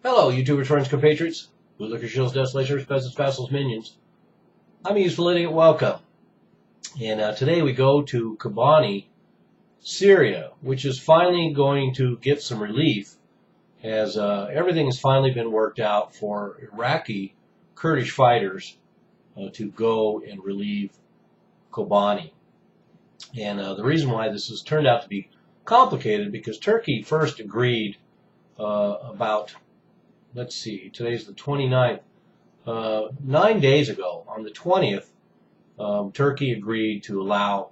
Hello, YouTubers, friends, compatriots, bootlickers, shills, desolators, peasants, vassals, minions. I'm a useful idiot. Welcome. And today we go to Kobani, Syria, which is finally going to get some relief as everything has finally been worked out for Iraqi Kurdish fighters to go and relieve Kobani. And the reason why this has turned out to be complicated because Turkey first agreed about, let's see, today's the 29th. 9 days ago, on the 20th, Turkey agreed to allow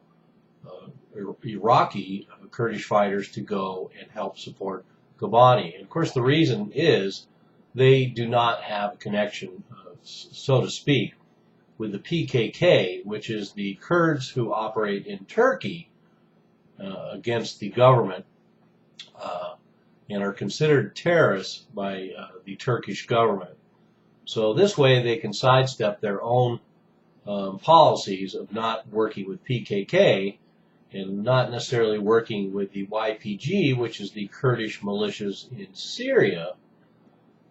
Iraqi Kurdish fighters to go and help support Kobani. And of course, the reason is they do not have a connection, so to speak, with the PKK, which is the Kurds who operate in Turkey against the government and are considered terrorists by the Turkish government. So this way they can sidestep their own policies of not working with PKK and not necessarily working with the YPG, which is the Kurdish militias in Syria,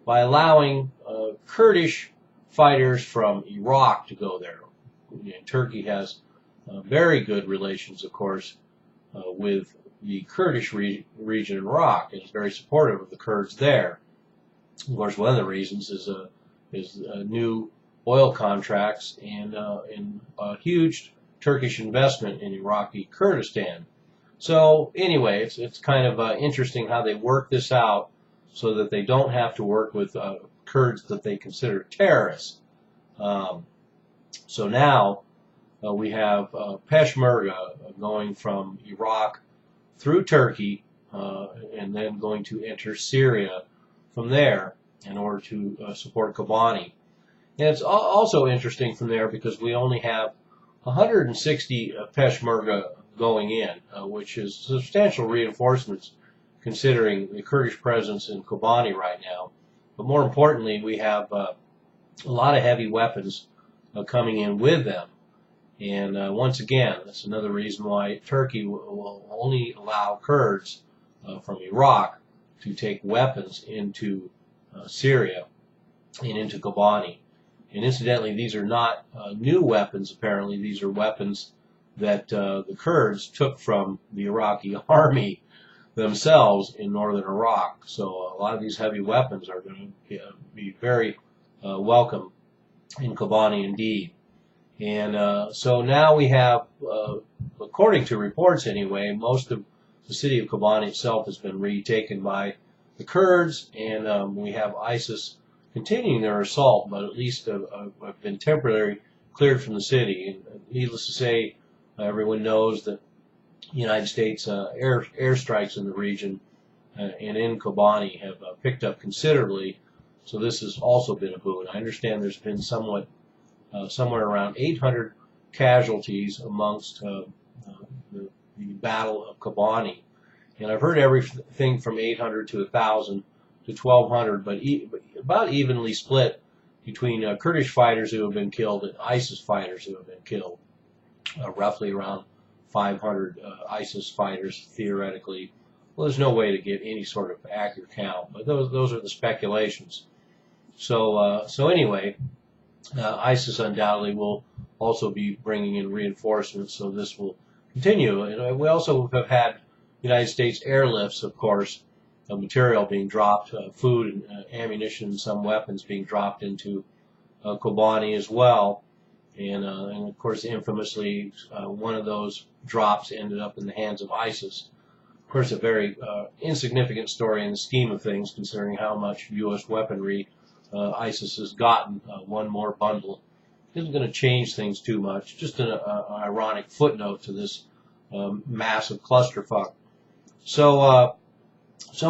by allowing Kurdish fighters from Iraq to go there. And Turkey has very good relations, of course, with the Kurdish region in Iraq, and is very supportive of the Kurds there. Of course, one of the reasons is new oil contracts and a huge Turkish investment in Iraqi Kurdistan. So anyway, it's kind of interesting how they work this out so that they don't have to work with Kurds that they consider terrorists. So now we have Peshmurga going from Iraq through Turkey and then going to enter Syria from there in order to support Kobani. And it's also interesting from there because we only have 160 Peshmurga going in, which is substantial reinforcements considering the Kurdish presence in Kobani right now. But more importantly, we have a lot of heavy weapons coming in with them. And once again, that's another reason why Turkey will only allow Kurds from Iraq to take weapons into Syria and into Kobani. And incidentally, these are not new weapons, apparently. These are weapons that the Kurds took from the Iraqi army themselves in northern Iraq. So a lot of these heavy weapons are going to be very welcome in Kobani indeed. And so now we have, according to reports anyway, most of the city of Kobani itself has been retaken by the Kurds, and we have ISIS continuing their assault, but at least have been temporarily cleared from the city. And needless to say, everyone knows that the United States airstrikes in the region and in Kobani have picked up considerably, so this has also been a boon. I understand there's been somewhere around 800 casualties amongst the Battle of Kobani. And I've heard everything from 800 to 1,000 to 1,200, but about evenly split between Kurdish fighters who have been killed and ISIS fighters who have been killed. Roughly around 500 ISIS fighters, theoretically. Well, there's no way to get any sort of accurate count, but those are the speculations. So anyway, ISIS undoubtedly will also be bringing in reinforcements, so this will continue. And we also have had United States airlifts, of course, of material being dropped, food and ammunition, some weapons being dropped into Kobani as well. And of course, infamously, one of those drops ended up in the hands of ISIS. Of course, a very insignificant story in the scheme of things, considering how much U.S. weaponry ISIS has gotten. One more bundle isn't going to change things too much. Just an ironic footnote to this massive clusterfuck. So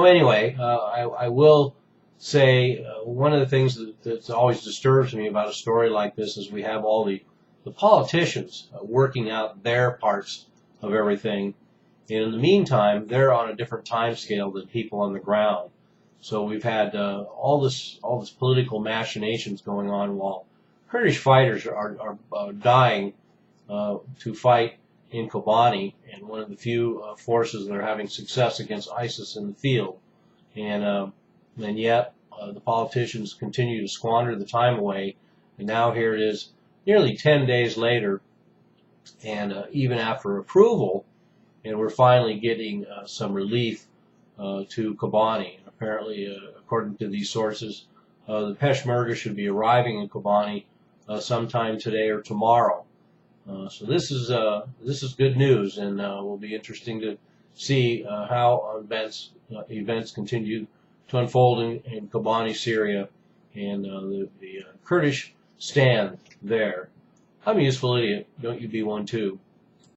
anyway, I will say one of the things that always disturbs me about a story like this is we have all the politicians working out their parts of everything, and in the meantime they're on a different time scale than people on the ground. So we've had all this political machinations going on while Kurdish fighters are dying to fight in Kobani, and one of the few forces that are having success against ISIS in the field. And yet the politicians continue to squander the time away, and now here it is nearly 10 days later, and even after approval, and we're finally getting some relief to Kobani. And apparently, according to these sources, the Peshmurga should be arriving in Kobani sometime today or tomorrow. So this is good news, and will be interesting to see how events continue to unfold in Kobani, Syria, and the Kurdish stand there. I'm a useful idiot. Don't you be one too.